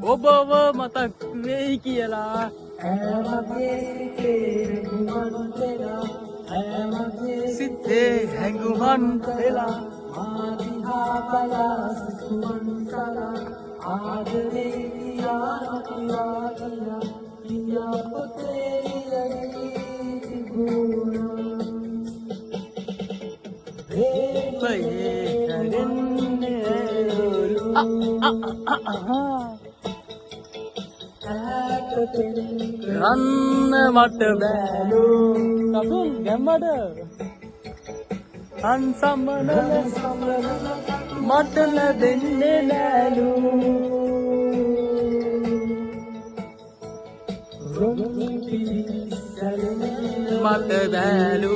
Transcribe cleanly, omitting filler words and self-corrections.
ඔබව මතක් වෙයි කියලා සිතේ හැඟුමන් වෙලා ආදිහා බලා සිතුමන් කලා ආදරේ කියා කියා පොතේ තිබුණා ප්‍රේමයේ හැරෙන්නේ රන්න මට බෑලු කපුන් ගැම්මඩ අන්සම්මනල මට ලැබෙන්නේ නෑලු මට බෑලු